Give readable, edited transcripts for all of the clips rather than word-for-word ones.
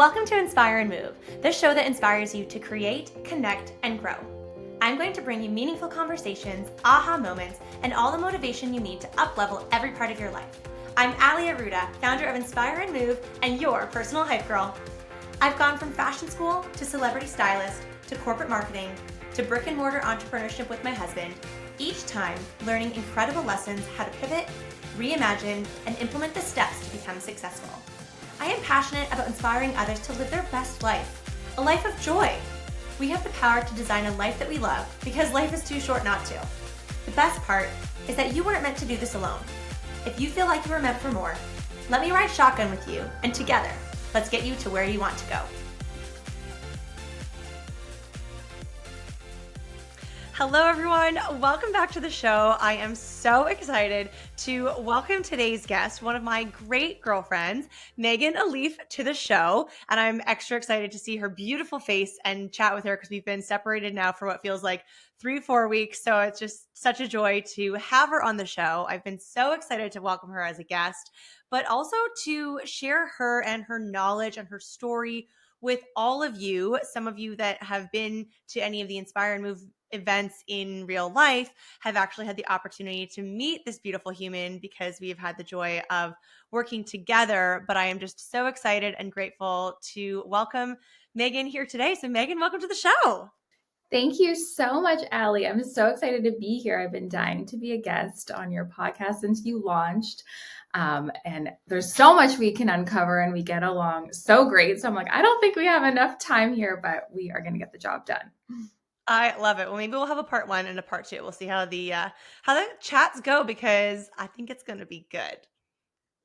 Welcome to Inspire and Move, the show that inspires you to create, connect, and grow. I'm going to bring you meaningful conversations, aha moments, and all the motivation you need to up-level every part of your life. I'm Ali Aruda, founder of Inspire and Move, and your personal hype girl. I've gone from fashion school to celebrity stylist to corporate marketing to brick and mortar entrepreneurship with my husband, each time learning incredible lessons how to pivot, reimagine, and implement the steps to become successful. I am passionate about inspiring others to live their best life, a life of joy. We have the power to design a life that we love because life is too short not to. The best part is that you weren't meant to do this alone. If you feel like you were meant for more, let me ride shotgun with you, and together, let's get you to where you want to go. Hello everyone, welcome back to the show. I am so excited to welcome today's guest, one of my great girlfriends, Meagan Elieff, to the show. And I'm extra excited to see her beautiful face and chat with her because we've been separated now for what feels like 3-4 weeks. So it's just such a joy to have her on the show. I've been so excited to welcome her as a guest, but also to share her and her knowledge and her story with all of you. Some of you that have been to any of the Inspire and Move events in real life have actually had the opportunity to meet this beautiful human because we've had the joy of working together. But I am just so excited and grateful to welcome Meagan here today. So Meagan, welcome to the show. Thank you so much, Ali. I'm so excited to be here. I've been dying to be a guest on your podcast since you launched. And there's so much we can uncover and we get along so great. So I'm like, I don't think we have enough time here, but we are going to get the job done. I love it. Well, maybe we'll have a part 1 and a part 2. We'll see how the chats go because I think it's going to be good.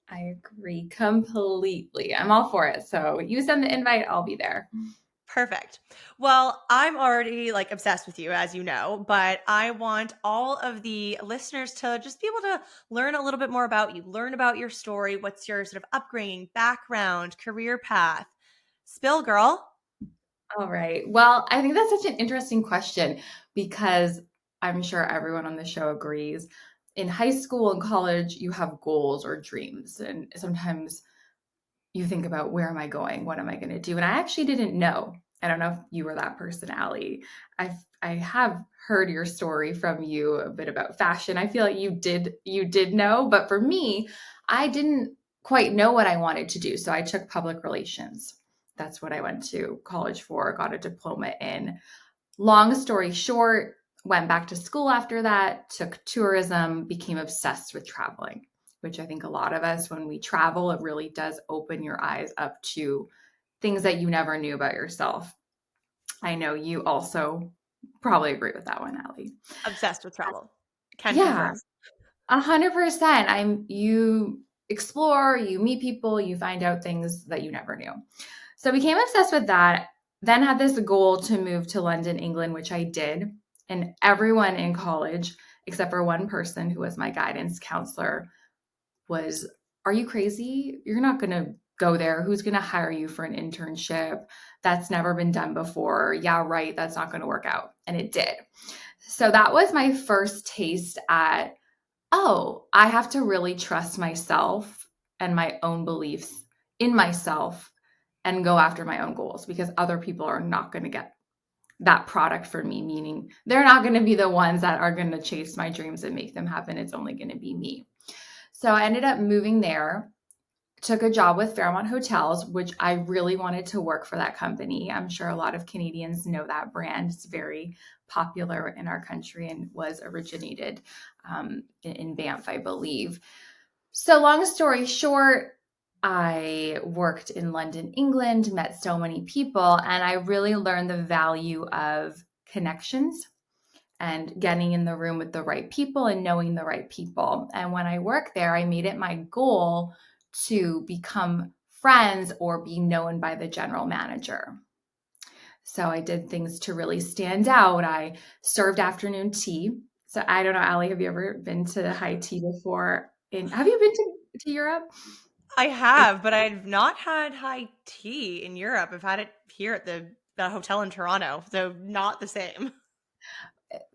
I agree completely. I'm all for it. So you send the invite, I'll be there. Perfect. Well, I'm already obsessed with you, as you know, but I want all of the listeners to just be able to learn a little bit more about you, learn about your story. What's your sort of upbringing, background, career path? Spill, girl. All right. Well, I think that's such an interesting question because I'm sure everyone on the show agrees. In high school and college, you have goals or dreams. And sometimes you think about, where am I going? What am I going to do? And I actually didn't know. I don't know if you were that person, Ali. I have heard your story from you a bit about fashion. I feel like you did know, but for me, I didn't quite know what I wanted to do. So I took public relations. That's what I went to college for, got a diploma in. Long story short, went back to school after that, took tourism, became obsessed with traveling, which I think a lot of us, when we travel, it really does open your eyes up to things that you never knew about yourself. I know you also probably agree with that one, Ali. Obsessed with travel. Can Yeah, confirm. 100%. You explore, you meet people, you find out things that you never knew. So became obsessed with that. Then had this goal to move to London, England, which I did. And everyone in college, except for one person who was my guidance counselor, was, are you crazy? You're not going to go there. Who's going to hire you for an internship? That's never been done before. Yeah, right. That's not going to work out. And it did. So that was my first taste at, oh, I have to really trust myself and my own beliefs in myself and go after my own goals, because other people are not going to get that product for me, meaning they're not going to be the ones that are going to chase my dreams and make them happen. It's only going to be me. So I ended up moving there, took a job with Fairmont Hotels, which I really wanted to work for that company. I'm sure a lot of Canadians know that brand. It's very popular in our country and was originated in Banff, I believe. So long story short, I worked in London, England, met so many people, and I really learned the value of connections and getting in the room with the right people and knowing the right people. And when I worked there, I made it my goal to become friends or be known by the general manager. So I did things to really stand out. I served afternoon tea. So I don't know, Ali, have you ever been to high tea before? Have you been to Europe? I have, but I've not had high tea in Europe. I've had it here at the hotel in Toronto, so not the same.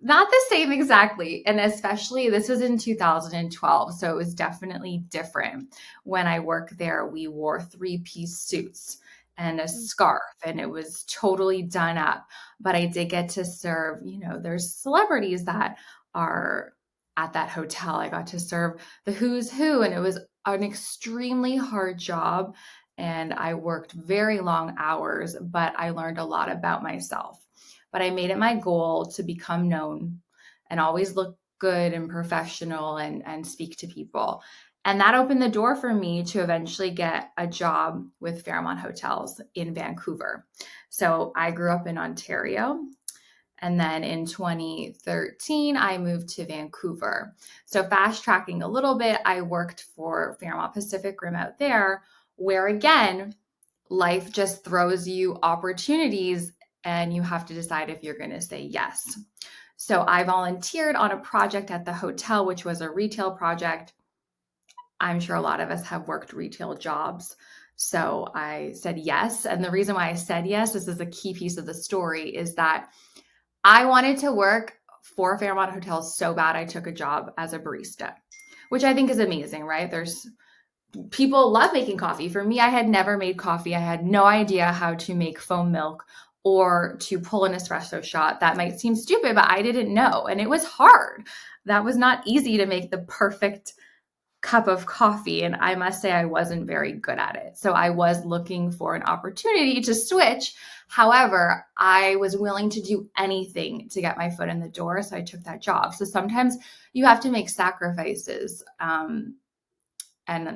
Not the same exactly. And especially this was in 2012. So it was definitely different. When I worked there, we wore 3-piece suits. and a scarf, and it was totally done up. But I did get to serve, there's celebrities that are at that hotel. I got to serve the who's who, and it was an extremely hard job. And I worked very long hours, but I learned a lot about myself. But I made it my goal to become known and always look good and professional and speak to people. And that opened the door for me to eventually get a job with Fairmont Hotels in Vancouver. So I grew up in Ontario. And then in 2013, I moved to Vancouver. So fast tracking a little bit, I worked for Fairmont Pacific Rim out there, where again, life just throws you opportunities and you have to decide if you're going to say yes. So I volunteered on a project at the hotel, which was a retail project. I'm sure a lot of us have worked retail jobs. So I said yes. And the reason why I said yes, this is a key piece of the story, is that I wanted to work for Fairmont Hotels so bad I took a job as a barista, which I think is amazing, right? People love making coffee. For me, I had never made coffee. I had no idea how to make foam milk or to pull an espresso shot. That might seem stupid, but I didn't know. And it was hard. That was not easy to make the perfect cup of coffee. And I must say I wasn't very good at it. So I was looking for an opportunity to switch. However, I was willing to do anything to get my foot in the door. So I took that job. So sometimes you have to make sacrifices. And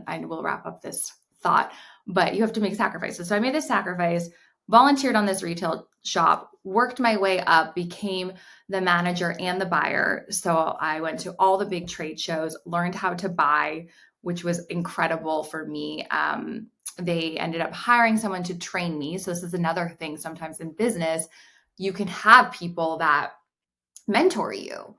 I will wrap up this thought, but you have to make sacrifices. So I made this sacrifice, volunteered on this retail shop, worked my way up, became the manager and the buyer. So I went to all the big trade shows, learned how to buy, which was incredible for me. They ended up hiring someone to train me. So this is another thing. Sometimes in business, you can have people that mentor you.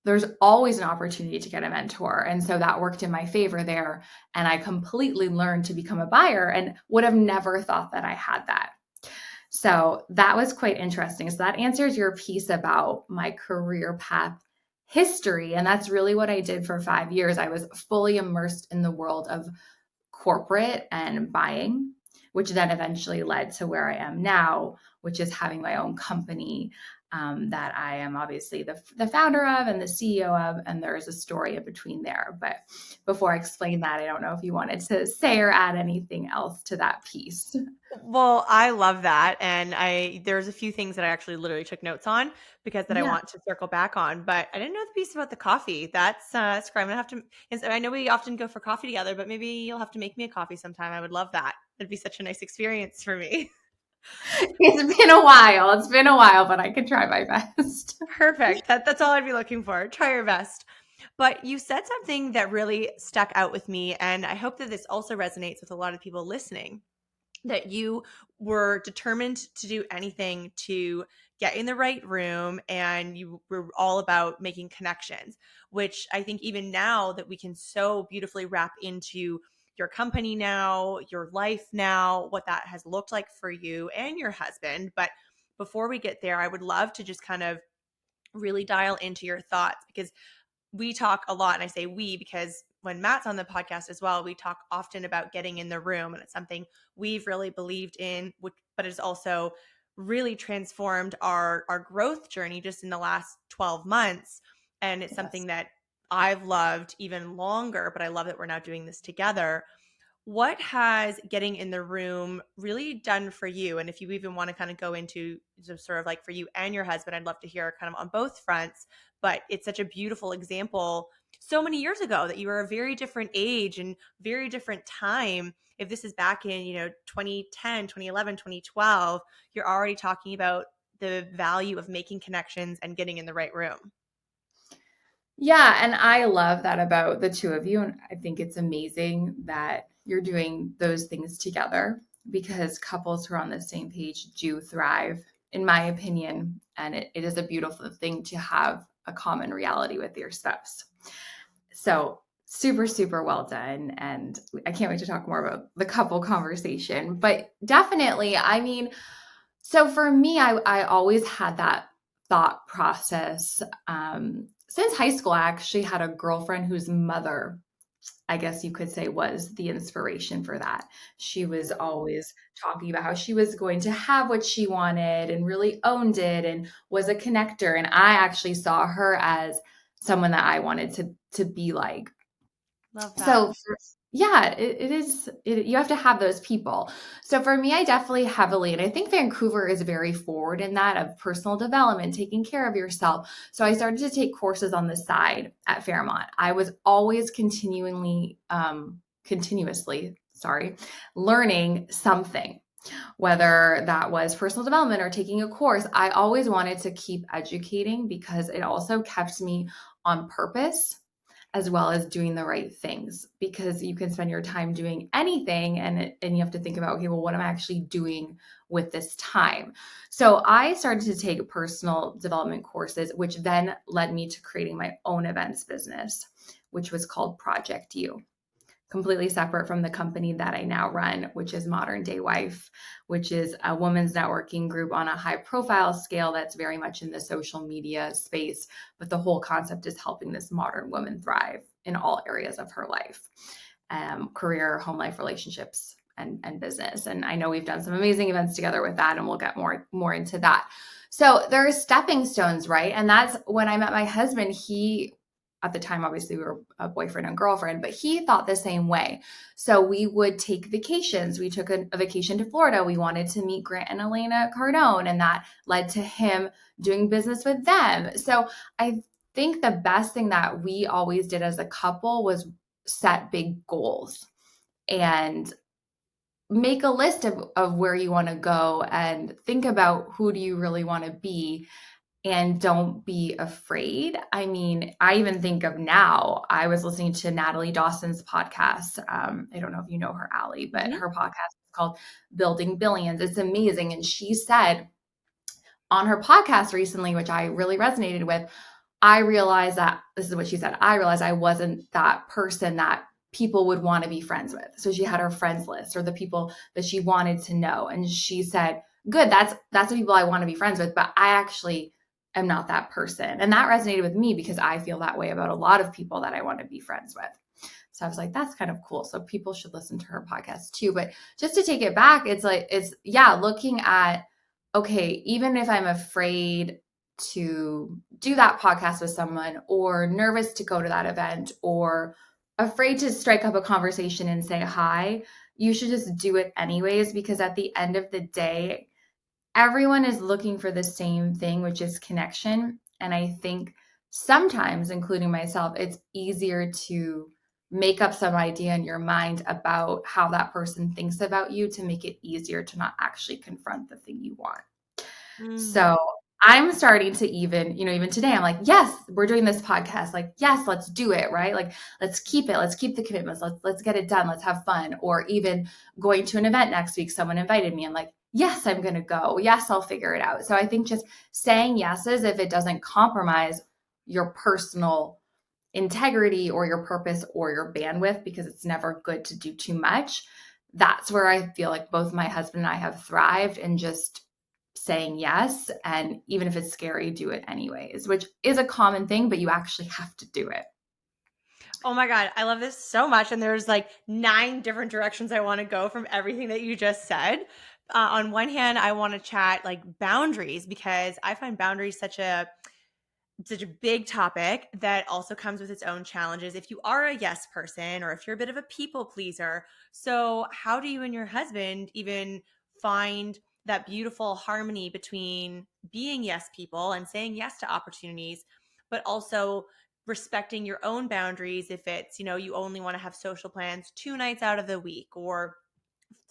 There's always an opportunity to get a mentor. And so that worked in my favor there. And I completely learned to become a buyer and would have never thought that I had that. So that was quite interesting. So that answers your piece about my career path history. And that's really what I did for 5 years. I was fully immersed in the world of corporate and buying, which then eventually led to where I am now, which is having my own company that I am obviously the founder of and the CEO of, and there is a story in between there. But before I explain that, I don't know if you wanted to say or add anything else to that piece. Well, I love that. And there's a few things that I actually literally took notes on because that I Yeah. want to circle back on. But I didn't know the piece about the coffee. That's great. I'm gonna have to. I know we often go for coffee together, but maybe you'll have to make me a coffee sometime. I would love that. It'd be such a nice experience for me. It's been a while. It's been a while, but I can try my best. Perfect. That's all I'd be looking for. Try your best. But you said something that really stuck out with me, and I hope that this also resonates with a lot of people listening. That you were determined to do anything to get in the right room, and you were all about making connections, which I think even now that we can so beautifully wrap into your company now, your life now, what that has looked like for you and your husband. But before we get there, I would love to just kind of really dial into your thoughts, because we talk a lot, and I say we because when Matt's on the podcast as well, we talk often about getting in the room, and it's something we've really believed in, but it's also really transformed our growth journey just in the last 12 months. And it's something that I've loved even longer, but I love that we're now doing this together. What has getting in the room really done for you? And if you even want to kind of go into sort of like for you and your husband, I'd love to hear kind of on both fronts. But it's such a beautiful example so many years ago that you were a very different age and very different time. If this is back in, 2010, 2011, 2012, you're already talking about the value of making connections and getting in the right room. Yeah, and I love that about the two of you. And I think it's amazing that you're doing those things together, because couples who are on the same page do thrive, in my opinion. And it is a beautiful thing to have a common reality with your spouse. So super, super well done. And I can't wait to talk more about the couple conversation. But definitely, I mean, so for me, I always had that thought process. Since high school, I actually had a girlfriend whose mother I guess you could say, was the inspiration for that. She was always talking about how she was going to have what she wanted and really owned it and was a connector. And I actually saw her as someone that I wanted to be like. Love that. So yeah, it is, you have to have those people. So for me, I definitely heavily, and I think Vancouver is very forward in that of personal development, taking care of yourself. So I started to take courses on the side at Fairmont. I was always continuously, learning something, whether that was personal development or taking a course. I always wanted to keep educating because it also kept me on purpose as well as doing the right things, because you can spend your time doing anything and you have to think about, okay, well, what am I actually doing with this time? So I started to take personal development courses, which then led me to creating my own events business, which was called Project You, completely separate from the company that I now run, which is Modern Day Wife, which is a women's networking group on a high profile scale that's very much in the social media space. But the whole concept is helping this modern woman thrive in all areas of her life, career, home life, relationships, and business. And I know we've done some amazing events together with that, and we'll get more into that. So there are stepping stones, right? And that's when I met my husband. At the time, obviously, we were a boyfriend and girlfriend, but he thought the same way. So we would take vacations. We took a vacation to Florida. We wanted to meet Grant and Elena Cardone, and that led to him doing business with them. So I think the best thing that we always did as a couple was set big goals and make a list of where you want to go and think about who do you really want to be, and don't be afraid. I mean, I even think of now, I was listening to Natalie Dawson's podcast. I don't know if you know her, Allie, but Mhm. her podcast is called Building Billions. It's amazing. And she said on her podcast recently, which I really resonated with, I realized that this is what she said. I realized I wasn't that person that people would want to be friends with. So she had her friends list or the people that she wanted to know. And she said, good, that's the people I want to be friends with, but I actually am not that person. And that resonated with me because I feel that way about a lot of people that I want to be friends with. So I was like, that's kind of cool. So people should listen to her podcast too. But just to take it back, looking at, okay, even if I'm afraid to do that podcast with someone or nervous to go to that event or afraid to strike up a conversation and say hi, you should just do it anyways, because at the end of the day, everyone is looking for the same thing, which is connection. And I think sometimes, including myself, it's easier to make up some idea in your mind about how that person thinks about you to make it easier to not actually confront the thing you want. Mm. So I'm starting to even today, I'm like, yes, we're doing this podcast. Like, yes, let's do it. Right. Like, let's keep it. Let's keep the commitments. Let's get it done. Let's have fun. Or even going to an event next week, someone invited me. I'm like, yes, I'm going to go. Yes, I'll figure it out. So I think just saying yeses, if it doesn't compromise your personal integrity or your purpose or your bandwidth, because it's never good to do too much. That's where I feel like both my husband and I have thrived in just saying yes. And even if it's scary, do it anyways, which is a common thing, but you actually have to do it. Oh my God, I love this so much. And there's like 9 different directions I want to go from everything that you just said. On one hand, I want to chat like boundaries, because I find boundaries such a big topic that also comes with its own challenges if you are a yes person or if you're a bit of a people pleaser. So, how do you and your husband even find that beautiful harmony between being yes people and saying yes to opportunities, but also respecting your own boundaries if it's, you only want to have social plans 2 nights out of the week or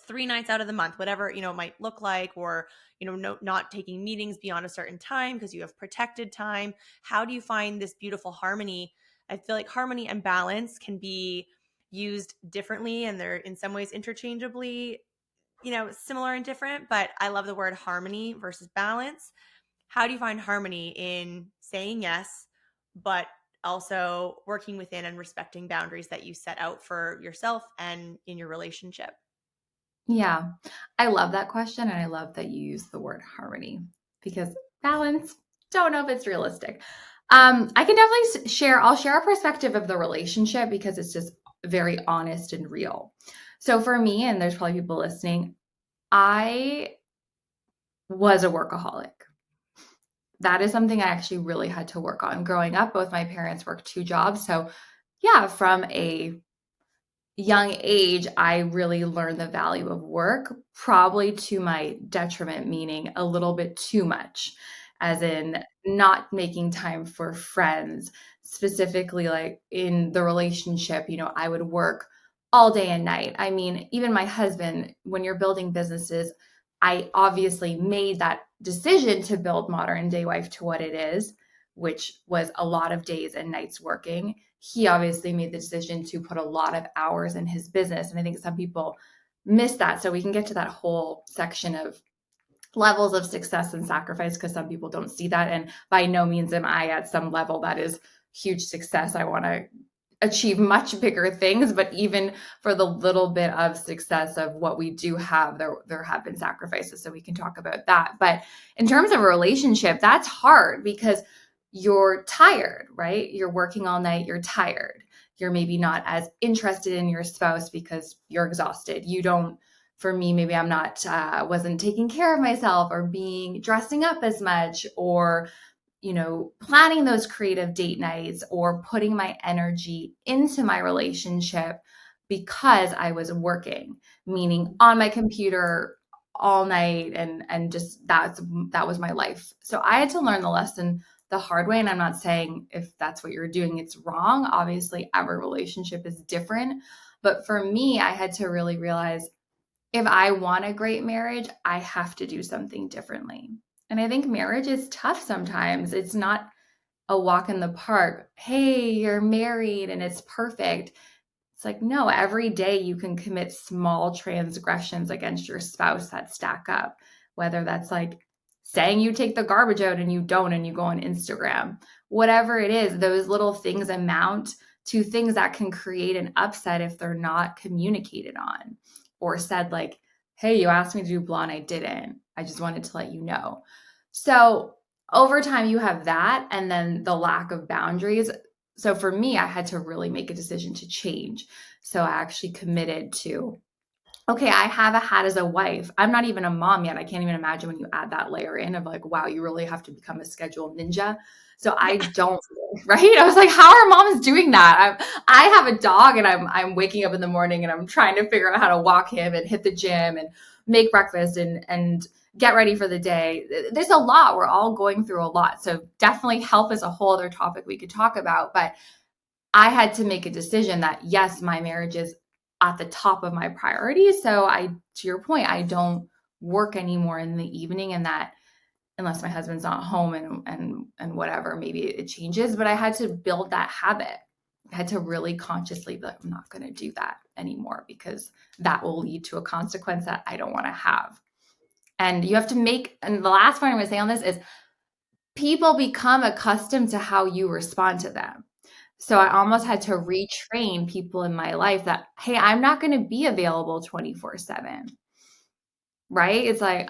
3 nights out of the month, whatever, it might look like, or, not taking meetings beyond a certain time because you have protected time. How do you find this beautiful harmony? I feel like harmony and balance can be used differently and they're in some ways interchangeably, similar and different, but I love the word harmony versus balance. How do you find harmony in saying yes, but also working within and respecting boundaries that you set out for yourself and in your relationship? Yeah, I love that question. And I love that you use the word harmony, because balance, don't know if it's realistic. I can definitely I'll share a perspective of the relationship because it's just very honest and real. So for me, and there's probably people listening, I was a workaholic. That is something I actually really had to work on. Growing up, both my parents worked 2 jobs. So yeah, from a young age, I really learned the value of work, probably to my detriment, meaning a little bit too much, as in not making time for friends, specifically like in the relationship, I would work all day and night. I mean, even my husband, when you're building businesses, I obviously made that decision to build Modern Day Wife to what it is, which was a lot of days and nights working. He obviously made the decision to put a lot of hours in his business. And I think some people miss that. So we can get to that whole section of levels of success and sacrifice, because some people don't see that. And by no means am I at some level that is huge success. I want to achieve much bigger things, but even for the little bit of success of what we do have, there have been sacrifices. So we can talk about that. But in terms of a relationship, that's hard because you're tired, right? You're working all night, you're tired. You're maybe not as interested in your spouse because you're exhausted. You don't, for me, maybe I'm not, wasn't taking care of myself or dressing up as much, or planning those creative date nights or putting my energy into my relationship because I was working, meaning on my computer all night, and just that was my life. So I had to learn the lesson the hard way. And I'm not saying if that's what you're doing, it's wrong. Obviously, every relationship is different. But for me, I had to really realize if I want a great marriage, I have to do something differently. And I think marriage is tough sometimes. It's not a walk in the park. Hey, you're married and it's perfect. It's like, no, every day you can commit small transgressions against your spouse that stack up, whether that's like saying you take the garbage out and you don't, and you go on Instagram, whatever it is, those little things amount to things that can create an upset if they're not communicated on or said like, hey, you asked me to do blah and I didn't. I just wanted to let you know. So over time, you have that, and then the lack of boundaries. So for me, I had to really make a decision to change. So I actually committed to, okay, I have a hat as a wife. I'm not even a mom yet. I can't even imagine when you add that layer in of like, wow, you really have to become a schedule ninja. So I don't, right? I was like, how are moms doing that? I have a dog, and I'm waking up in the morning and I'm trying to figure out how to walk him and hit the gym and make breakfast and get ready for the day. There's a lot. We're all going through a lot. So definitely health is a whole other topic we could talk about. But I had to make a decision that yes, my marriage is at the top of my priorities. So to your point, I don't work anymore in the evening, and that unless my husband's not home and whatever, maybe it changes. But I had to build that habit. I had to really consciously be like, I'm not going to do that anymore, because that will lead to a consequence that I don't want to have. And you have to and the last point I'm going to say on this is people become accustomed to how you respond to them. So I almost had to retrain people in my life that, hey, I'm not going to be available 24/7. Right? It's like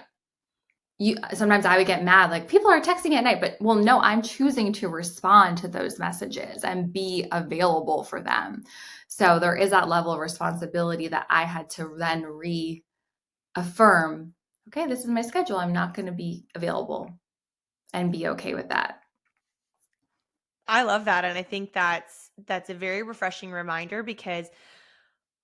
sometimes I would get mad, like people are texting at night, but well, no, I'm choosing to respond to those messages and be available for them. So there is that level of responsibility that I had to then reaffirm, okay, this is my schedule. I'm not going to be available, and be okay with that. I love that, and I think that's a very refreshing reminder because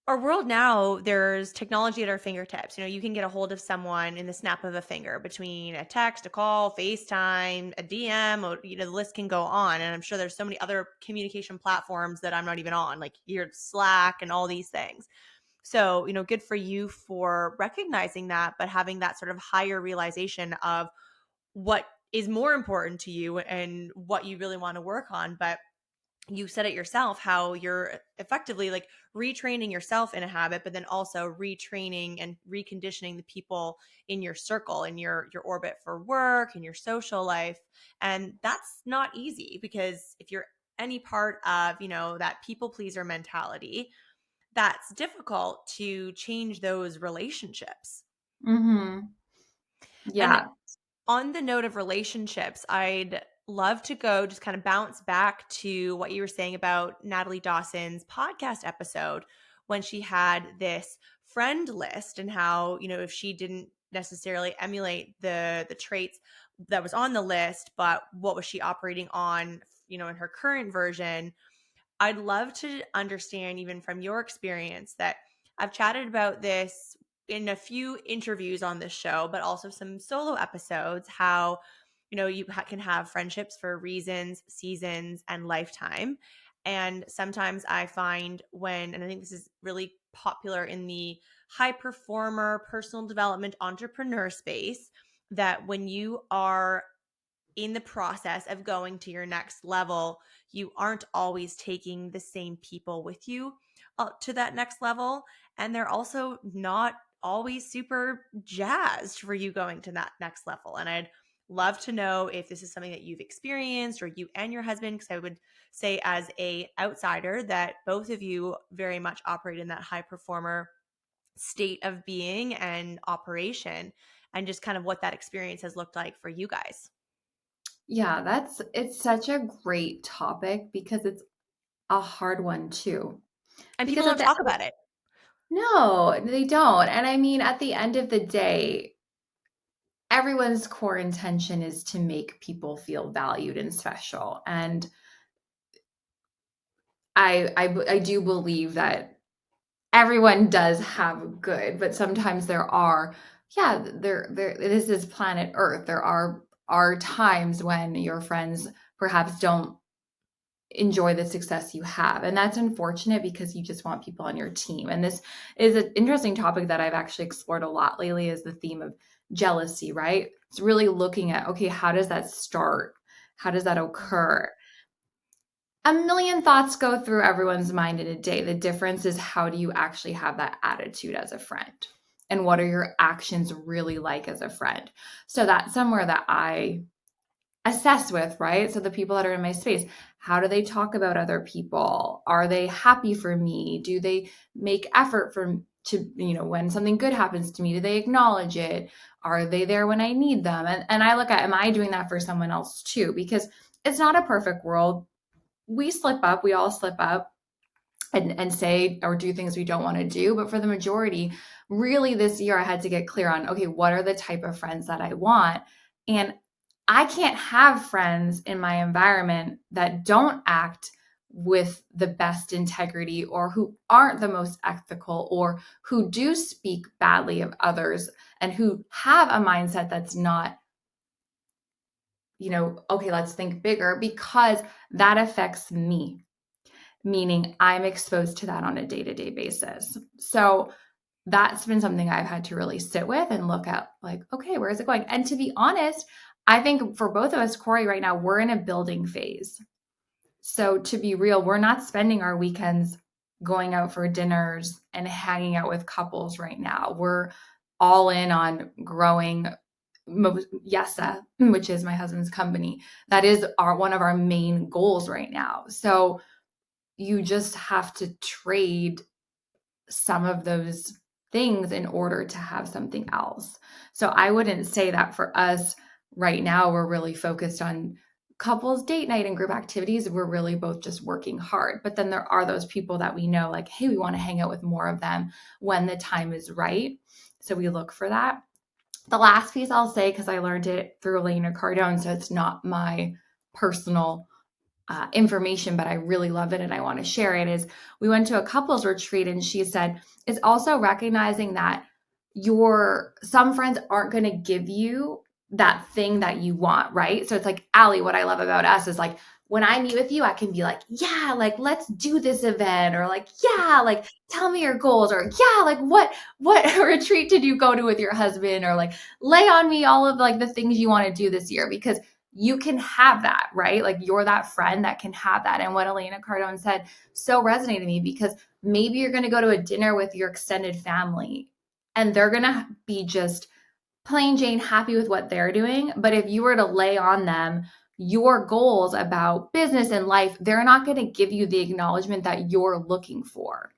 our world now, there's technology at our fingertips. You can get a hold of someone in the snap of a finger between a text, a call, FaceTime, a DM, or the list can go on. And I'm sure there's so many other communication platforms that I'm not even on, like your Slack and all these things. So, good for you for recognizing that, but having that sort of higher realization of what is more important to you and what you really want to work on. But you said it yourself, how you're effectively like retraining yourself in a habit, but then also retraining and reconditioning the people in your circle, in your orbit for work and your social life. And that's not easy, because if you're any part of, that people pleaser mentality, that's difficult to change those relationships. Mm-hmm. And Yeah. on the note of relationships, I'd love to go just kind of bounce back to what you were saying about Natalie Dawson's podcast episode when she had this friend list and how, if she didn't necessarily emulate the traits that was on the list, but what was she operating on, in her current version. I'd love to understand, even from your experience, that I've chatted about this in a few interviews on this show, but also some solo episodes, how, you can have friendships for reasons, seasons, and lifetime. And sometimes I find and I think this is really popular in the high performer, personal development, entrepreneur space, that when you are in the process of going to your next level, you aren't always taking the same people with you to that next level. And they're also not always super jazzed for you going to that next level. And I'd love to know if this is something that you've experienced, or you and your husband, because I would say as a outsider that both of you very much operate in that high performer state of being and operation, and just kind of what that experience has looked like for you guys. Yeah, it's such a great topic because it's a hard one too. And people Because don't talk about it. no, they don't. And I mean, at the end of the day, everyone's core intention is to make people feel valued and special. And I do believe that everyone does have good, but sometimes this is planet Earth. There are times when your friends perhaps don't enjoy the success you have. And that's unfortunate because you just want people on your team. And this is an interesting topic that I've actually explored a lot lately, is the theme of jealousy, right? It's really looking at, okay, how does that start? How does that occur? A million thoughts go through everyone's mind in a day. The difference is, how do you actually have that attitude as a friend? And what are your actions really like as a friend? So that's somewhere that I assess with, right? So the people that are in my space, how do they talk about other people? Are they happy for me? Do they make effort when something good happens to me, do they acknowledge it? Are they there when I need them? And I look at, am I doing that for someone else too? Because it's not a perfect world. We slip up, we all slip up and say or do things we don't want to do. But for the majority, really this year, I had to get clear on, okay, what are the type of friends that I want? And I can't have friends in my environment that don't act with the best integrity, or who aren't the most ethical, or who do speak badly of others, and who have a mindset that's not, okay, let's think bigger, because that affects me, meaning I'm exposed to that on a day-to-day basis. So that's been something I've had to really sit with and look at, like, okay, where is it going? And to be honest, I think for both of us, Corey, right now, we're in a building phase. So to be real, we're not spending our weekends going out for dinners and hanging out with couples right now. We're all in on growing Yesa, which is my husband's company. That is one of our main goals right now. So you just have to trade some of those things in order to have something else. So I wouldn't say that for us right now, we're really focused on couples date night and group activities. We're really both just working hard. But then there are those people that we know, like, hey, we want to hang out with more of them when the time is right. So we look for that. The last piece I'll say, because I learned it through Elena Cardone, so it's not my personal information, but I really love it and I want to share it, is we went to a couples retreat, and she said, it's also recognizing that some friends aren't going to give you that thing that you want, right? So it's like, Allie, what I love about us is, like, when I meet with you, I can be like, yeah, like, let's do this event, or like, yeah, like, tell me your goals, or yeah, like, what retreat did you go to with your husband, or like, lay on me all of like the things you want to do this year, because you can have that, right? Like, you're that friend that can have that. And what Elena Cardone said so resonated with me, because maybe you're going to go to a dinner with your extended family and they're going to be just plain Jane happy with what they're doing. But if you were to lay on them your goals about business and life, they're not going to give you the acknowledgement that you're looking for.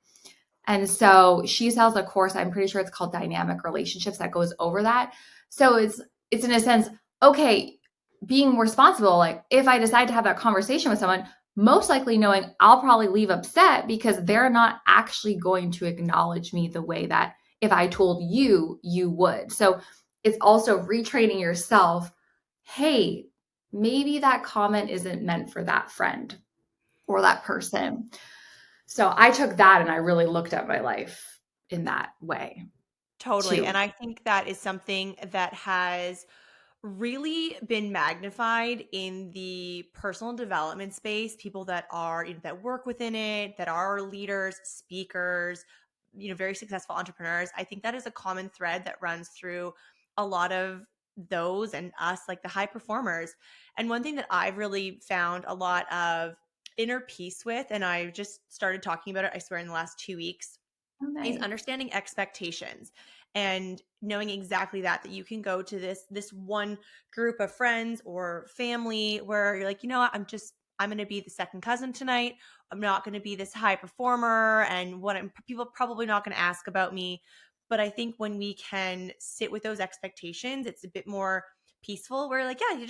And so she sells a course, I'm pretty sure it's called Dynamic Relationships, that goes over that. So it's in a sense, okay, being responsible, like if I decide to have that conversation with someone, most likely knowing I'll probably leave upset because they're not actually going to acknowledge me the way that if I told you, you would. So it's also retraining yourself. Hey, maybe that comment isn't meant for that friend or that person. So I took that and I really looked at my life in that way Totally. too. And I think that is something that has really been magnified in the personal development space. People that are, that work within it, that are leaders, speakers, very successful entrepreneurs. I think that is a common thread that runs through a lot of those and us, like the high performers. And one thing that I've really found a lot of inner peace with, and I just started talking about it, I swear, in the last 2 weeks, Oh, is nice. understanding expectations and knowing exactly that you can go to this one group of friends or family where you're like, you know what, I'm going to be the second cousin tonight. I'm not going to be this high performer, and people probably not going to ask about me. But I think when we can sit with those expectations, it's a bit more peaceful, where like, yeah,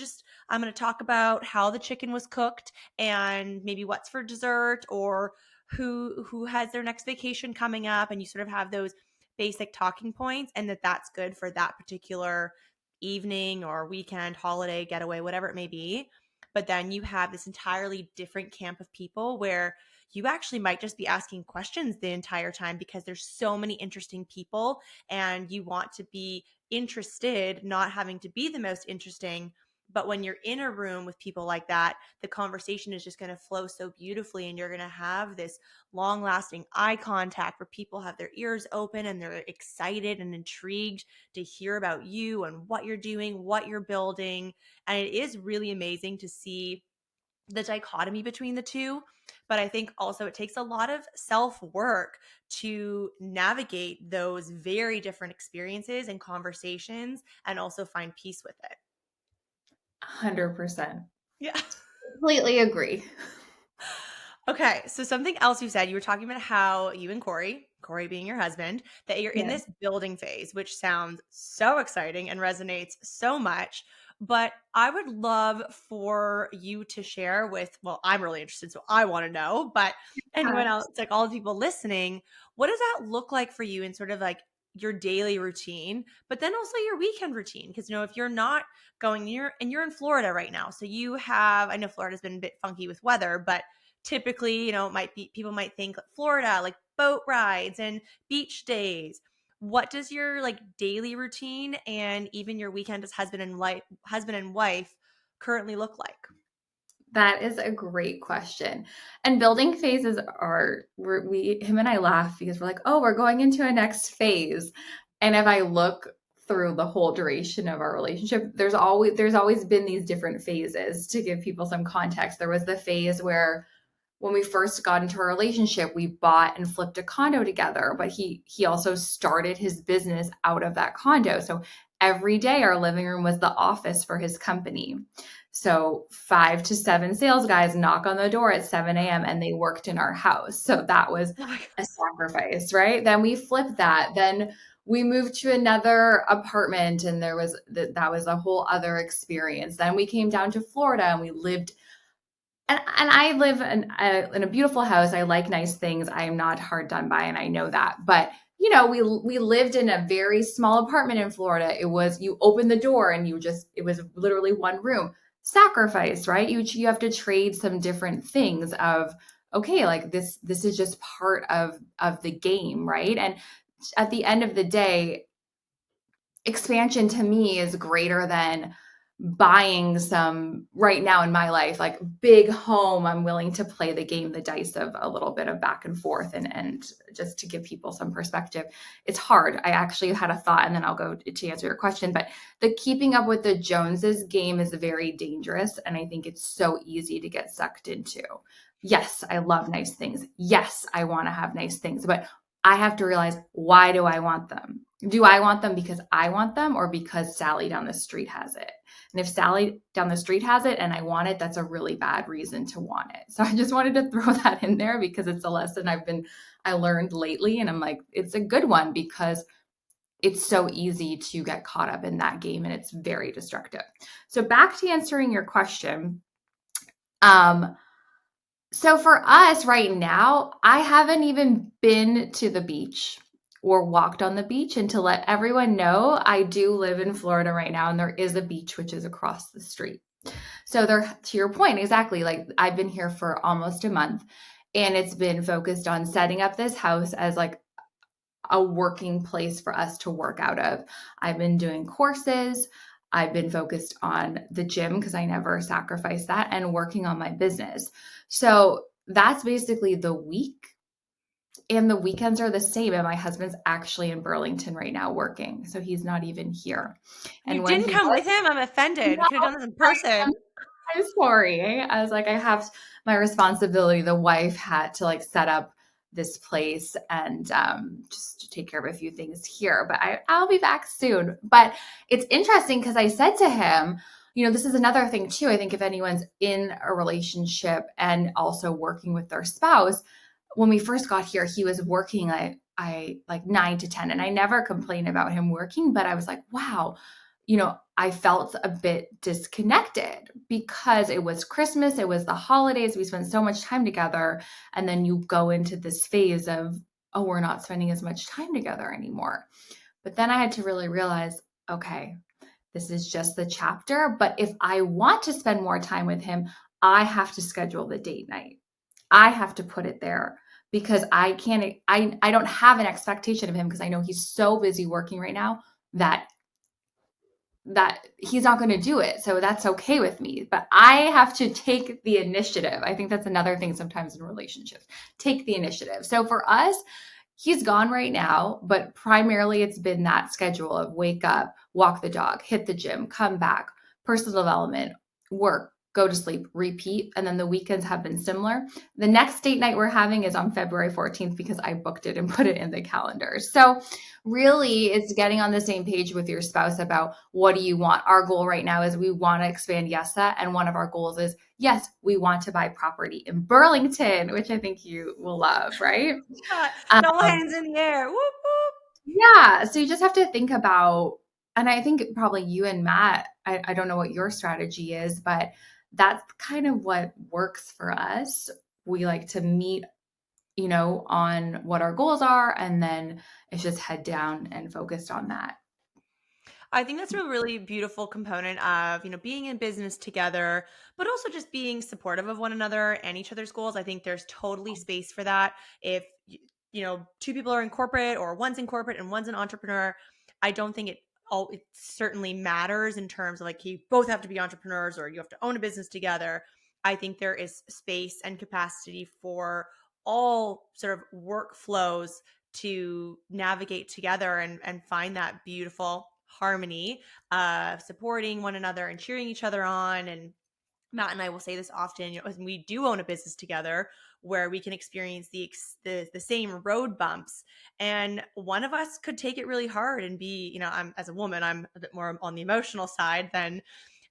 I'm going to talk about how the chicken was cooked and maybe what's for dessert, or who has their next vacation coming up, and you sort of have those basic talking points, and that's good for that particular evening or weekend, holiday, getaway, whatever it may be. But then you have this entirely different camp of people where you actually might just be asking questions the entire time because there's so many interesting people, and you want to be interested, not having to be the most interesting. But when you're in a room with people like that, the conversation is just going to flow so beautifully, and you're going to have this long lasting eye contact where people have their ears open and they're excited and intrigued to hear about you and what you're doing, what you're building. And it is really amazing to see the dichotomy between the two. But I think also it takes a lot of self work to navigate those very different experiences and conversations and also find peace with it. 100%. Yeah. Completely agree. Okay, so something else you said, you were talking about how you and Corey being your husband, that you're in Yeah. this building phase, which sounds so exciting and resonates so much. But I would love for you to share with, well, I'm really interested, so I want to know, but anyone else, like all the people listening, what does that look like for you in sort of like your daily routine, but then also your weekend routine? Because, if you're not going, you're in Florida right now. So I know Florida's been a bit funky with weather, but typically, it might be, people might think like Florida, like boat rides and beach days. What does your like daily routine and even your weekend as husband and wife currently look like? That is a great question. And building phases are, him and I laugh because we're like, oh, we're going into a next phase. And if I look through the whole duration of our relationship, there's always been these different phases. To give people some context, there was the phase where when we first got into our relationship, we bought and flipped a condo together, but he also started his business out of that condo. So every day our living room was the office for his company. So 5 to 7 sales guys knock on the door at 7 a.m. and they worked in our house. So that was Oh my a sacrifice, right? Then we flipped that. Then we moved to another apartment and that was a whole other experience. Then we came down to Florida and we lived and I live in a beautiful house. I like nice things. I am not hard done by, and I know that. But we lived in a very small apartment in Florida. It was you open the door and it was literally one room. Sacrifice, right? You have to trade some different things of okay, like this is just part of the game, right? And at the end of the day, expansion to me is greater than buying some right now in my life, like big home. I'm willing to play the game, the dice of a little bit of back and forth. And just to give people some perspective, it's hard. I actually had a thought and then I'll go to answer your question, but the keeping up with the Joneses game is very dangerous. And I think it's so easy to get sucked into. Yes, I love nice things. Yes, I want to have nice things, but I have to realize, why do I want them? Do I want them because I want them or because Sally down the street has it? And if Sally down the street has it and I want it, that's a really bad reason to want it. So I just wanted to throw that in there because it's a lesson I learned lately. And I'm like, it's a good one because it's so easy to get caught up in that game, and it's very destructive. So back to answering your question. So for us right now, I haven't even been to the beach or walked on the beach. And to let everyone know, I do live in Florida right now, and there is a beach which is across the street. So there, to your point, exactly, like I've been here for almost a month, and it's been focused on setting up this house as like a working place for us to work out of. I've been doing courses. I've been focused on the gym because I never sacrifice that, and working on my business. So that's basically the week. And the weekends are the same. And my husband's actually in Burlington right now working. So he's not even here. You And when didn't he come with does, him? I'm offended. no, You could have done this in person. I'm sorry. I was like, I have my responsibility. The wife had to like set up this place and just to take care of a few things here. But I'll be back soon. But it's interesting because I said to him, this is another thing too. I think if anyone's in a relationship and also working with their spouse, when we first got here, he was working I like 9 to 10, and I never complained about him working, but I was like, wow, I felt a bit disconnected because it was Christmas, it was the holidays, we spent so much time together, and then you go into this phase of, oh, we're not spending as much time together anymore. But then I had to really realize, okay, this is just the chapter, but if I want to spend more time with him, I have to schedule the date night. I have to put it there because I don't have an expectation of him because I know he's so busy working right now that he's not going to do it. So that's okay with me. But I have to take the initiative. I think that's another thing sometimes in relationships. Take the initiative. So for us, he's gone right now, but primarily it's been that schedule of wake up, walk the dog, hit the gym, come back, personal development, work, go to sleep, repeat. And then the weekends have been similar. The next date night we're having is on February 14th because I booked it and put it in the calendar. So really it's getting on the same page with your spouse about what do you want. Our goal right now is we want to expand YESA. And one of our goals is, yes, we want to buy property in Burlington, which I think you will love, right? No hands in the air. Whoop, whoop. Yeah. So you just have to think about, and I think probably you and Matt, I don't know what your strategy is, but that's kind of what works for us. We like to meet, on what our goals are, and then it's just head down and focused on that. I think that's a really beautiful component of, being in business together, but also just being supportive of one another and each other's goals. I think there's totally space for that. If, two people are in corporate or one's in corporate and one's an entrepreneur, I don't think it certainly matters in terms of like you both have to be entrepreneurs or you have to own a business together. I think there is space and capacity for all sort of workflows to navigate together and find that beautiful harmony, supporting one another and cheering each other on. And Matt and I will say this often, when we do own a business together, where we can experience the same road bumps, and one of us could take it really hard and be, I'm as a woman, I'm a bit more on the emotional side than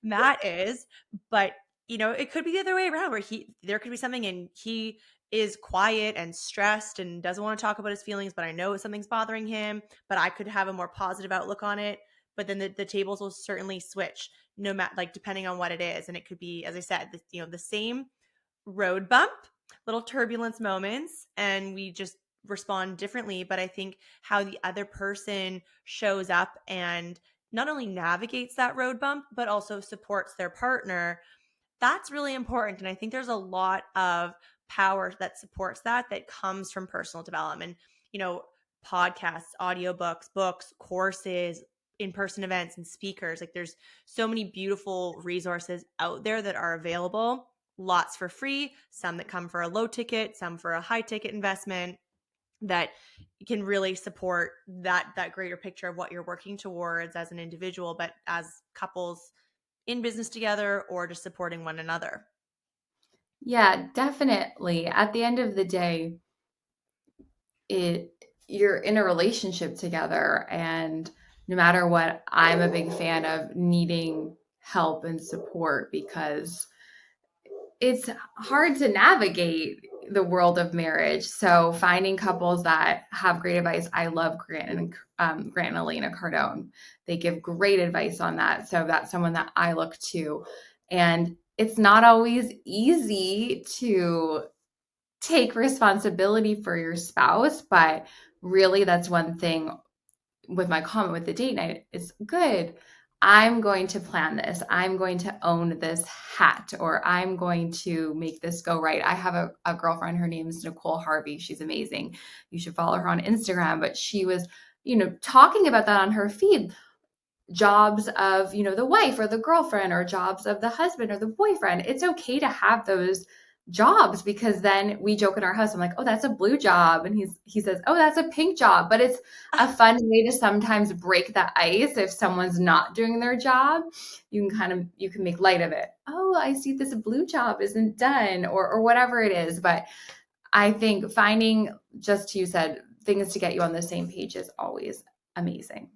Matt is, but it could be the other way around where there could be something and he is quiet and stressed and doesn't want to talk about his feelings, but I know something's bothering him, but I could have a more positive outlook on it. But then the tables will certainly switch no matter, like, depending on what it is. And it could be, as I said, the same road bump, little turbulence moments, and we just respond differently. But I think how the other person shows up and not only navigates that road bump, but also supports their partner, that's really important. And I think there's a lot of power that supports that comes from personal development, podcasts, audiobooks, books, courses, in-person events, and speakers. Like there's so many beautiful resources out there that are available, lots for free, some that come for a low ticket, some for a high ticket investment, that can really support that greater picture of what you're working towards as an individual, but as couples in business together or just supporting one another. Yeah, definitely. At the end of the day, you're in a relationship together, and no matter what, I'm a big fan of needing help and support because it's hard to navigate the world of marriage. So finding couples that have great advice. I love Grant and Elena Cardone. They give great advice on that. So that's someone that I look to. And it's not always easy to take responsibility for your spouse, but really that's one thing with my comment with the date night is good. I'm going to plan this. I'm going to own this hat, or I'm going to make this go right. I have a girlfriend. Her name is Nicole Harvey. She's amazing. You should follow her on Instagram. But she was, talking about that on her feed. Jobs of, the wife or the girlfriend, or jobs of the husband or the boyfriend. It's okay to have those jobs, because then we joke in our house. I'm like, oh, that's a blue job. And he says, oh, that's a pink job. But it's a fun way to sometimes break the ice. If someone's not doing their job, you can make light of it. Oh, I see this blue job isn't done, or whatever it is. But I think finding, just you said, things to get you on the same page is always amazing.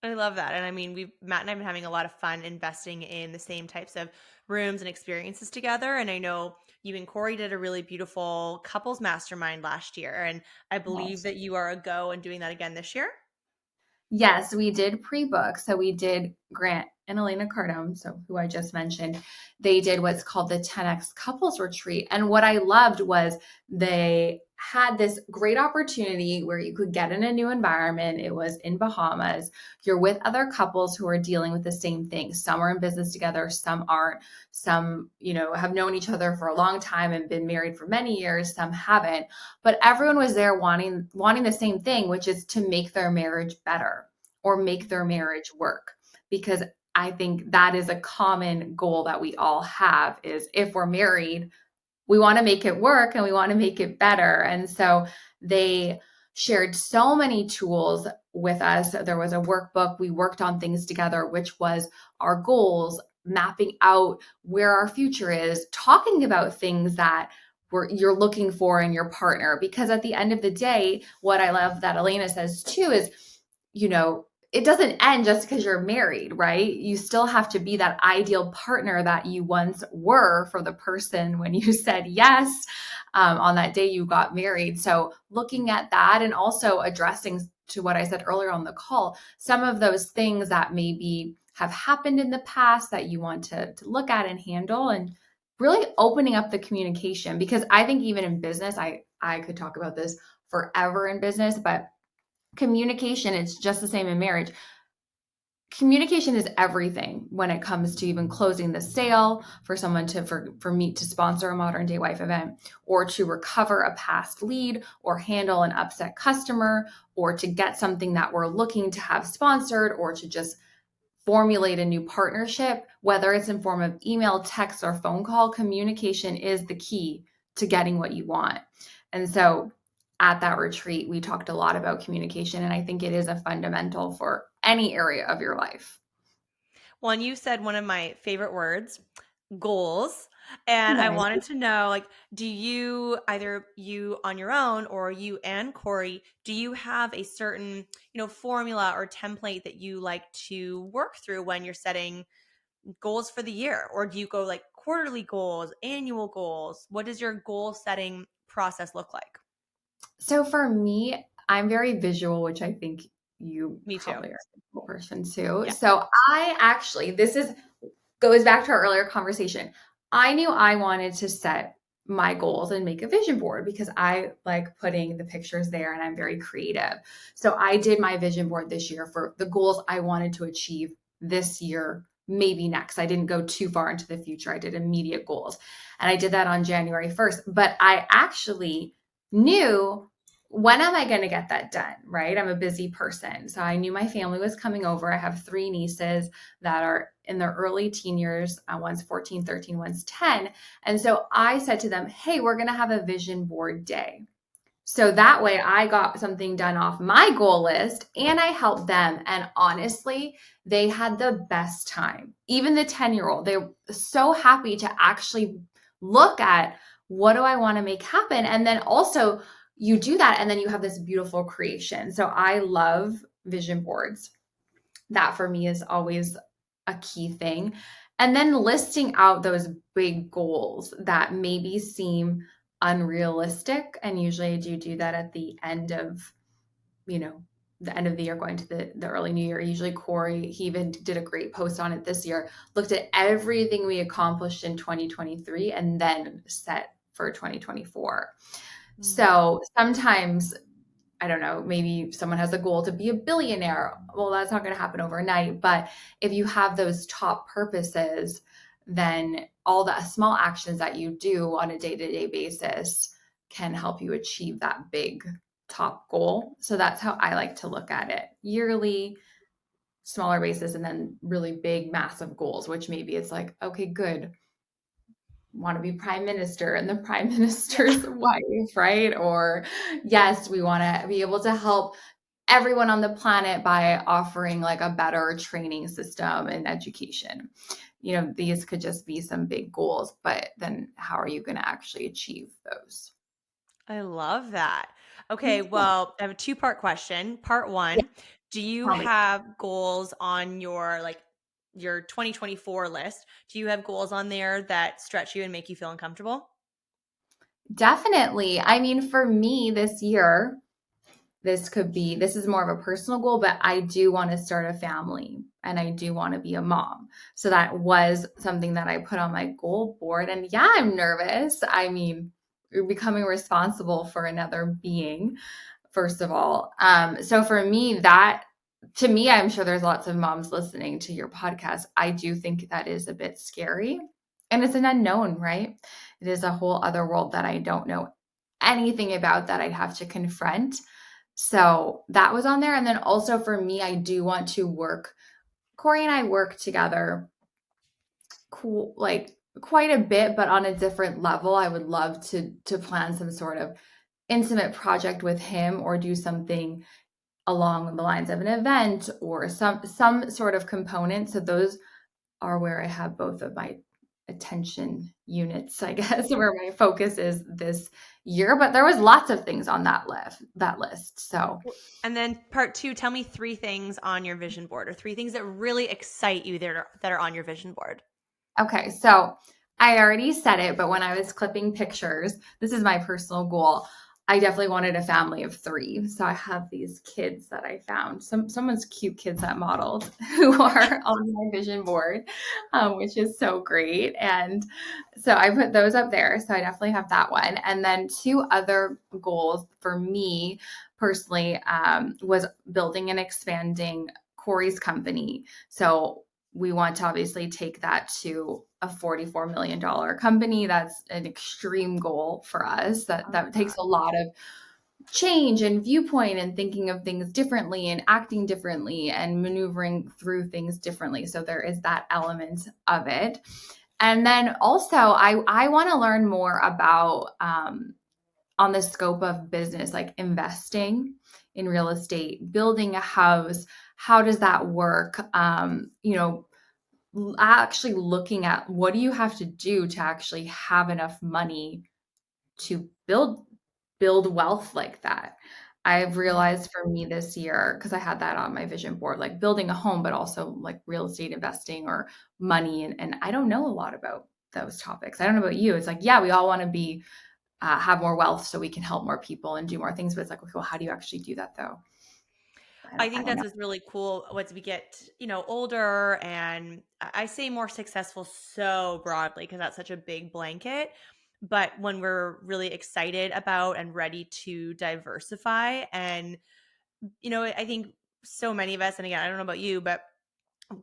I love that. And I mean, Matt and I have been having a lot of fun investing in the same types of rooms and experiences together. And I know you and Corey did a really beautiful couples mastermind last year. And I believe that you are a go and doing that again this year. Yes, we did pre-book. So we did Grant and Elena Cardone, so who I just mentioned. They did what's called the 10X Couples Retreat. And what I loved was they had this great opportunity where you could get in a new environment. It was in Bahamas. You're with other couples who are dealing with the same thing. Some are in business together, some aren't. Some, have known each other for a long time and been married for many years, some haven't. But everyone was there wanting the same thing, which is to make their marriage better or make their marriage work. Because I think that is a common goal that we all have, is if we're married, we want to make it work and we want to make it better. And so they shared so many tools with us. There was a workbook. We worked on things together, which was our goals, mapping out where our future is, talking about things that you're looking for in your partner. Because at the end of the day, what I love that Elena says too is, it doesn't end just because you're married, right? You still have to be that ideal partner that you once were for the person when you said yes on that day you got married. So looking at that, and also addressing, to what I said earlier on the call, some of those things that maybe have happened in the past that you want to look at and handle, and really opening up the communication. Because I think even in business, I could talk about this forever in business, but communication, it's just the same in marriage. Communication is everything when it comes to even closing the sale, for someone for me to sponsor a Modern Day Wife event, or to recover a past lead, or handle an upset customer, or to get something that we're looking to have sponsored, or to just formulate a new partnership, whether it's in form of email, text, or phone call. Communication is the key to getting what you want. And so at that retreat, we talked a lot about communication, and I think it is a fundamental for any area of your life. Well, and you said one of my favorite words, goals. And I Nice. wanted to know, do you, either you on your own or you and Corey, do you have a certain, formula or template that you like to work through when you're setting goals for the year? Or do you go quarterly goals, annual goals? What does your goal setting process look like? So for me, I'm very visual, which I think you Me too. probably are a visual person too. Yeah. So I actually, goes back to our earlier conversation. I knew I wanted to set my goals and make a vision board, because I like putting the pictures there and I'm very creative. So I did my vision board this year for the goals I wanted to achieve this year, maybe next. I didn't go too far into the future. I did immediate goals, and I did that on January 1st. But I actually knew, when am I going to get that done, right? I'm a busy person. So I knew my family was coming over. I have 3 nieces that are in their early teen years. One's 14, 13, one's 10. And so I said to them, hey, we're going to have a vision board day. So that way I got something done off my goal list and I helped them. And honestly, they had the best time. Even the 10-year-old, they were so happy to actually look at, what do I want to make happen? And then also you do that, and then you have this beautiful creation. So I love vision boards. That for me is always a key thing. And then listing out those big goals that maybe seem unrealistic. And usually I do that at the end of, the end of the year, going to the early new year. Usually Corey, he even did a great post on it this year, looked at everything we accomplished in 2023 and then set for 2024. So sometimes, I don't know, maybe someone has a goal to be a billionaire. Well, that's not going to happen overnight. But if you have those top purposes, then all the small actions that you do on a day-to-day basis can help you achieve that big top goal. So that's how I like to look at it. Yearly, smaller basis, and then really big, massive goals, which maybe it's like, okay, good. Want to be prime minister and the prime minister's wife, right? Or yes, we want to be able to help everyone on the planet by offering like a better training system and education. These could just be some big goals, but then how are you going to actually achieve those? I love that. Okay, well, I have a two-part question. Part Yeah, one, do you tell me. have goals on your 2024 list? Do you have goals on there that stretch you and make you feel uncomfortable? Definitely. I mean, for me this year, this is more of a personal goal, but I do want to start a family and I do want to be a mom. So that was something that I put on my goal board. And yeah, I'm nervous. I mean, you're becoming responsible for another being, first of all. So for me, to me, I'm sure there's lots of moms listening to your podcast. I do think that is a bit scary and it's an unknown, right? It is a whole other world that I don't know anything about that I'd have to confront. So that was on there. And then also for me, I do want to work. Corey and I work together cool, like quite a bit, but on a different level. I would love to plan some sort of intimate project with him or do something along the lines of an event or some sort of component. So those are where I have both of my attention units, I guess, where my focus is this year. But there was lots of things on that list. So And then part two, tell me three things on your vision board or three things that really excite you that are on your vision board. okay, so I already said it, but when I was clipping pictures, this is my personal goal. I definitely wanted a family of 3. So I have these kids that I found, someone's cute kids that modeled who are on my vision board, which is so great. And so I put those up there. So I definitely have that one. And then 2 other goals for me personally was building and expanding Corey's company. So we want to obviously take that to a $44 million company. That's an extreme goal for us. That takes a lot of change and viewpoint and thinking of things differently and acting differently and maneuvering through things differently. So there is that element of it. And then also I want to learn more about on the scope of business, like investing in real estate, building a house. How does that work? Actually looking at what do you have to do to actually have enough money to build wealth like that. I've realized for me this year, because I had that on my vision board, like building a home, but also like real estate investing or money. And I don't know a lot about those topics. I don't know about you. It's like, yeah, we all want to be have more wealth so we can help more people and do more things. But it's like, okay, well, how do you actually do that though? I I think don't that's know. what's really cool once we get, older, and I say more successful so broadly because that's such a big blanket. But when we're really excited about and ready to diversify, and I think so many of us, and again, I don't know about you, but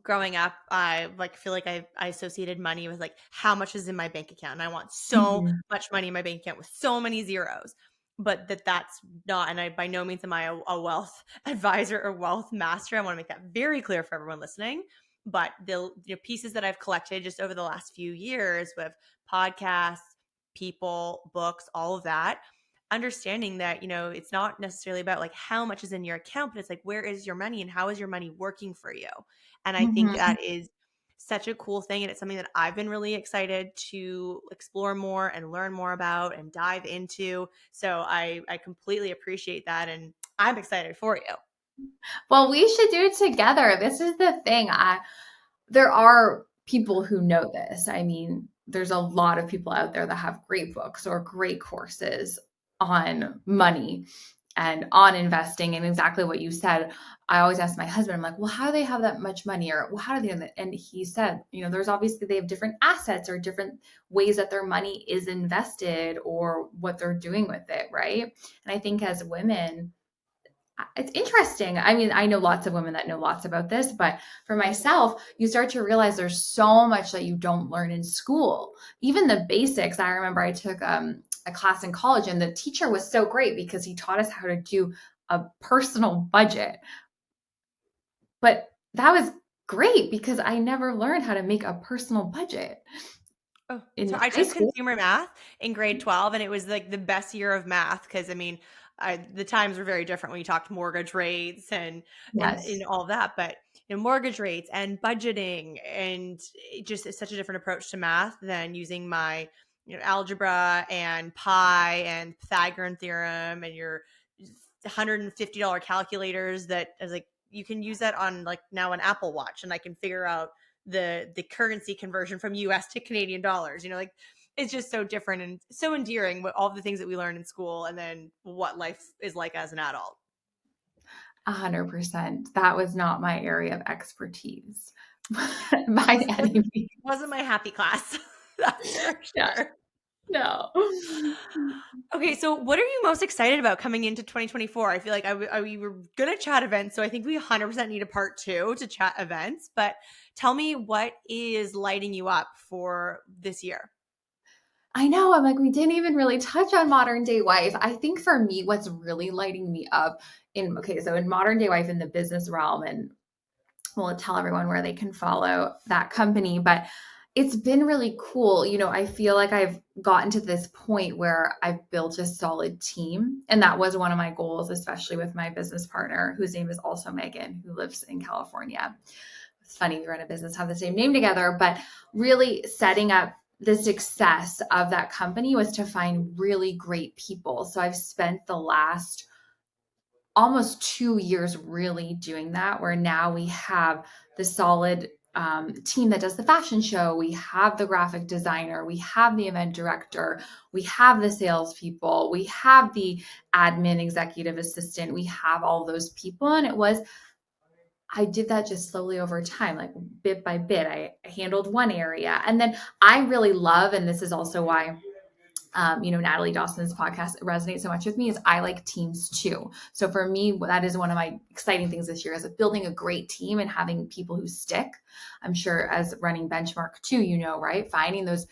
growing up, I feel like I associated money with like how much is in my bank account, and I want so Mhm. much money in my bank account with so many zeros. But that's not, and I by no means am I a wealth advisor or wealth master. I want to make that very clear for everyone listening. But the pieces that I've collected just over the last few years with podcasts, people, books, all of that, understanding that it's not necessarily about like how much is in your account, but it's like where is your money and how is your money working for you. And I think Mhm. that is such a cool thing. And it's something that I've been really excited to explore more and learn more about and dive into. So I completely appreciate that. And I'm excited for you. Well, we should do it together. This is the thing. There are people who know this. I mean, there's a lot of people out there that have great books or great courses on money and on investing, and exactly what you said. I always ask my husband, I'm like, well, how do they have that much money? Or well, how do they do that? And he said, there's obviously they have different assets or different ways that their money is invested or what they're doing with it. Right. And I think as women, it's interesting. I mean, I know lots of women that know lots about this, but for myself, you start to realize there's so much that you don't learn in school. Even the basics. I remember I took a class in college, and the teacher was so great because he taught us how to do a personal budget. But that was great because I never learned how to make a personal budget Oh, in so I high took school. consumer math in grade 12, and it was like the best year of math because I mean, the times were very different when you talked mortgage rates and Yes. all of that. But mortgage rates and budgeting, and it just is such a different approach to math than using my algebra and pi and Pythagorean theorem and your $150 calculators that is like you can use that on like now an Apple Watch, and I can figure out the currency conversion from US to Canadian dollars. Like it's just so different and so endearing with all the things that we learn in school and then what life is like as an adult. 100%. That was not my area of expertise by any means. Wasn't my happy class. That's for Yeah. sure. No. Okay, so what are you most excited about coming into 2024? I feel like we were going to chat events, so I think we 100% need a part 2 to chat events, but tell me what is lighting you up for this year? I know. I'm like, we didn't even really touch on Modern Day Wife. I think for me, what's really lighting me up so in Modern Day Wife in the business realm, and we'll tell everyone where they can follow that company, but it's been really cool. I feel like I've gotten to this point where I've built a solid team. And that was one of my goals, especially with my business partner, whose name is also Meagan, who lives in California. It's funny, we run a business, have the same name together, but really setting up the success of that company was to find really great people. So I've spent the last almost 2 years really doing that, where now we have the solid team that does the fashion show. We have the graphic designer, we have the event director, we have the salespeople, we have the admin executive assistant, we have all those people. And I did that just slowly over time, like bit by bit. I handled one area. And then I really love, and this is also why Natalie Dawson's podcast resonates so much with me, is I like teams too. So for me, that is one of my exciting things this year, is building a great team and having people who stick. I'm sure as running Benchmark too, right? Finding those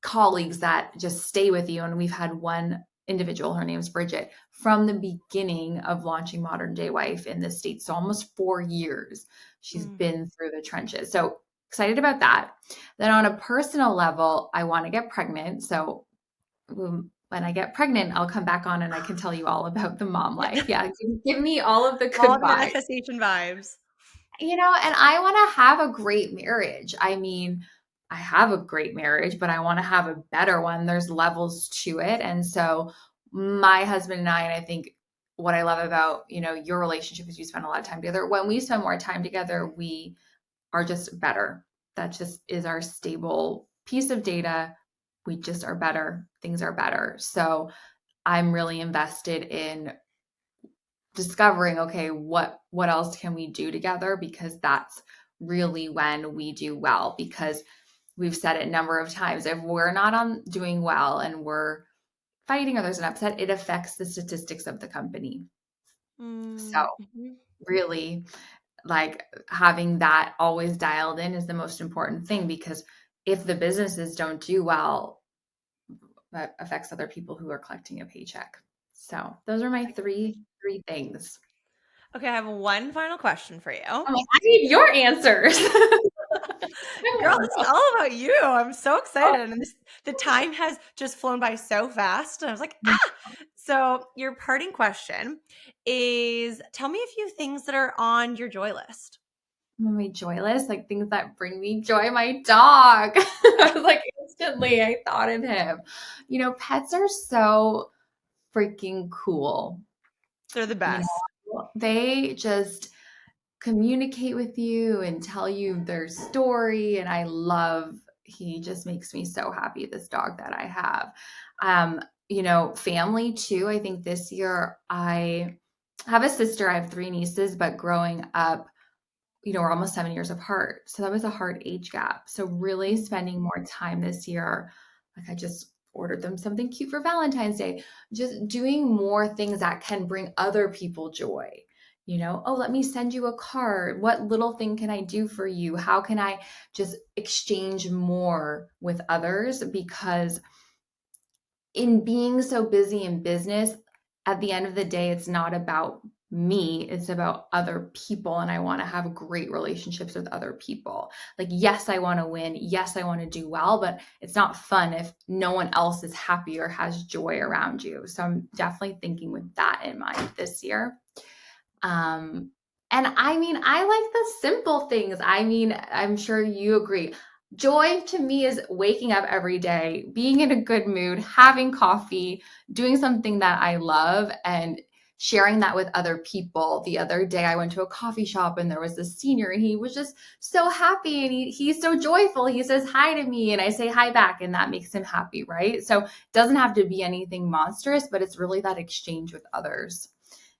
colleagues that just stay with you. And we've had one individual, her name's Bridget, from the beginning of launching Modern Day Wife in the States. So almost 4 years she's been through the trenches. So excited about that. Then on a personal level, I want to get pregnant. So when I get pregnant, I'll come back on and I can tell you all about the mom life. Yeah. Give me all of the good All of vibes. manifestation vibes. And I want to have a great marriage. I mean, I have a great marriage, but I want to have a better one. There's levels to it. And so my husband and I think what I love about, your relationship is you spend a lot of time together. When we spend more time together, we are just better. That just is our stable piece of data. We just are better. Things are better. So I'm really invested in discovering, okay, what else can we do together? Because that's really when we do well, because we've said it a number of times. If we're not doing well and we're fighting or there's an upset, it affects the statistics of the company. So really, like, having that always dialed in is the most important thing, because if the businesses don't do well, that affects other people who are collecting a paycheck. So those are my three things. Okay, I have one final question for you. I'm like, I need your answers. Girl, this is all about you. I'm so excited. And the time has just flown by so fast. And I was like, So your parting question is, tell me a few things that are on your joy list. My joy list, like things that bring me joy. My dog. I was like, instantly I thought of him. Pets are so freaking cool. They're the best. They just, communicate with you and tell you their story. And he just makes me so happy, this dog that I have. Family too. I think this year I have a sister. I have 3 nieces, but growing up, we're almost 7 years apart. So that was a hard age gap. So really spending more time this year, like I just ordered them something cute for Valentine's Day, just doing more things that can bring other people joy. Oh, let me send you a card. What little thing can I do for you? How can I just exchange more with others? Because in being so busy in business, at the end of the day, it's not about me, it's about other people. And I want to have great relationships with other people. Like, yes, I want to win. Yes, I want to do well, but it's not fun if no one else is happy or has joy around you. So I'm definitely thinking with that in mind this year. And I like the simple things. I'm sure you agree. Joy to me is waking up every day, being in a good mood, having coffee, doing something that I love, and sharing that with other people. The other day, I went to a coffee shop and there was this senior, and he was just so happy, and he's so joyful. He says hi to me, and I say hi back, and that makes him happy, right? So it doesn't have to be anything monstrous, but it's really that exchange with others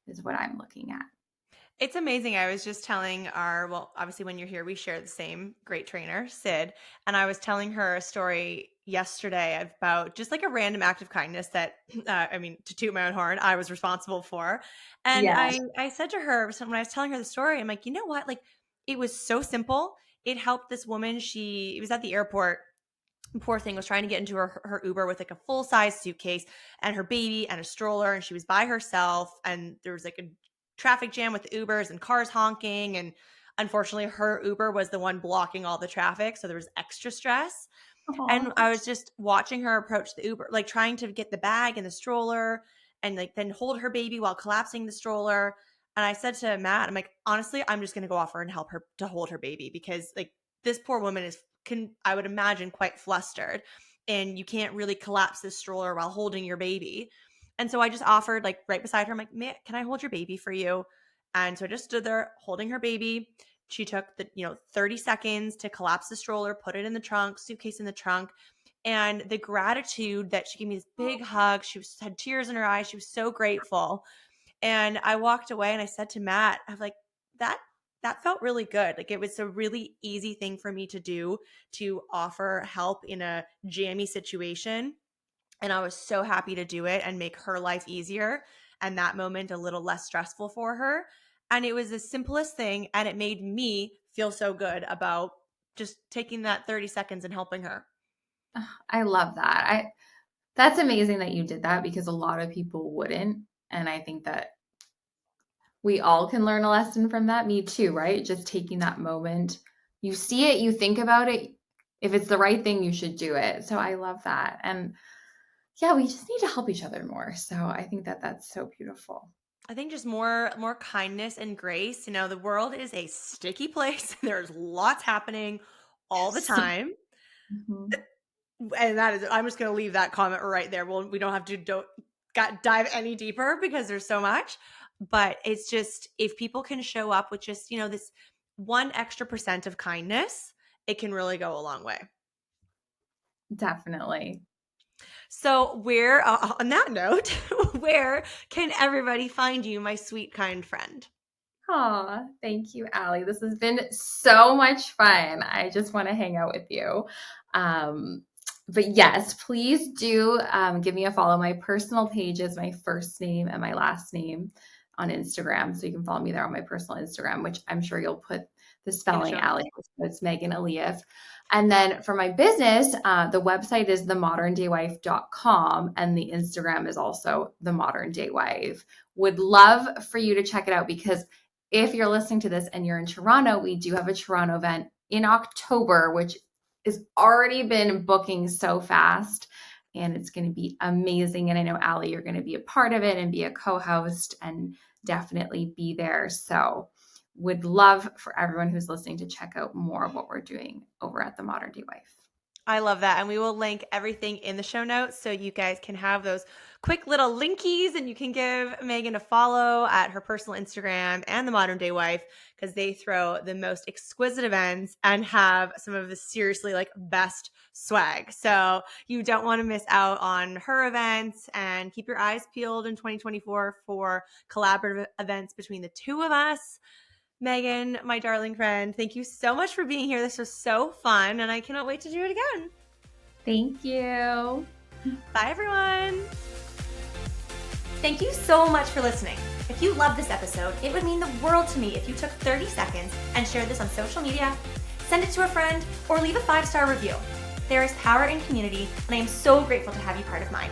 is what I'm looking at. It's amazing. I was just telling obviously when you're here, we share the same great trainer, Sid. And I was telling her a story yesterday about just like a random act of kindness that, to toot my own horn, I was responsible for. And Yeah. I said to her, when I was telling her the story, I'm like, you know what? Like, it was so simple. It helped this woman. It was at the airport. Poor thing was trying to get into her Uber with like a full size suitcase and her baby and a stroller, and she was by herself, and there was like a traffic jam with the Ubers and cars honking, and unfortunately her Uber was the one blocking all the traffic, so there was extra stress. And Aw. I was just watching her approach the Uber, like trying to get the bag and the stroller and like then hold her baby while collapsing the stroller. And I said to Matt, I'm like, honestly, I'm just going to go offer and help her to hold her baby, because like this poor woman I would imagine, quite flustered, and you can't really collapse this stroller while holding your baby. And so I just offered, like right beside her, I'm like, Matt, can I hold your baby for you? And so I just stood there holding her baby. She took the 30 seconds to collapse the stroller, put it in the trunk, suitcase in the trunk. And the gratitude that she gave me, this big hug. Had tears in her eyes. She was so grateful. And I walked away and I said to Matt, I was like, that felt really good. Like, it was a really easy thing for me to do, to offer help in a jammy situation. And I was so happy to do it and make her life easier, and that moment a little less stressful for her. And it was the simplest thing, and it made me feel so good about just taking that 30 seconds and helping her. I love that. That's amazing that you did that, because a lot of people wouldn't. And I think that we all can learn a lesson from that. Me too, right? Just taking that moment. You see it, you think about it. If it's the right thing, you should do it. So I love that. And yeah, we just need to help each other more. So I think that that's so beautiful. I think just more kindness and grace. The world is a sticky place. There's lots happening all the So, time. mhm. And I'm just going to leave that comment right there. Well, we don't have to dive any deeper because there's so much. But it's just, if people can show up with just, this 1% of kindness, it can really go a long way. Definitely. So on that note, where can everybody find you, my sweet, kind friend? Aw, thank you, Allie. This has been so much fun. I just want to hang out with you. But yes, please do give me a follow. My personal page is my first name and my last name on Instagram. So you can follow me there on my personal Instagram, which I'm sure you'll put the spelling, Allie. It's Meagan Elieff. And then for my business, the website is themoderndaywife.com, and the Instagram is also themoderndaywife. Would love for you to check it out, because if you're listening to this and you're in Toronto, we do have a Toronto event in October, which has already been booking so fast, and it's going to be amazing. And I know, Allie, you're going to be a part of it and be a co-host and definitely be there. So would love for everyone who's listening to check out more of what we're doing over at The Modern Day Wife. I love that. And we will link everything in the show notes so you guys can have those quick little linkies, and you can give Meagan a follow at her personal Instagram and The Modern Day Wife, because they throw the most exquisite events and have some of the seriously like best swag. So you don't want to miss out on her events, and keep your eyes peeled in 2024 for collaborative events between the two of us. Meagan, my darling friend, thank you so much for being here. This was so fun, and I cannot wait to do it again. Thank you. Bye, everyone. Thank you so much for listening. If you loved this episode, it would mean the world to me if you took 30 seconds and shared this on social media, send it to a friend, or leave a 5-star review. There is power in community, and I am so grateful to have you part of mine.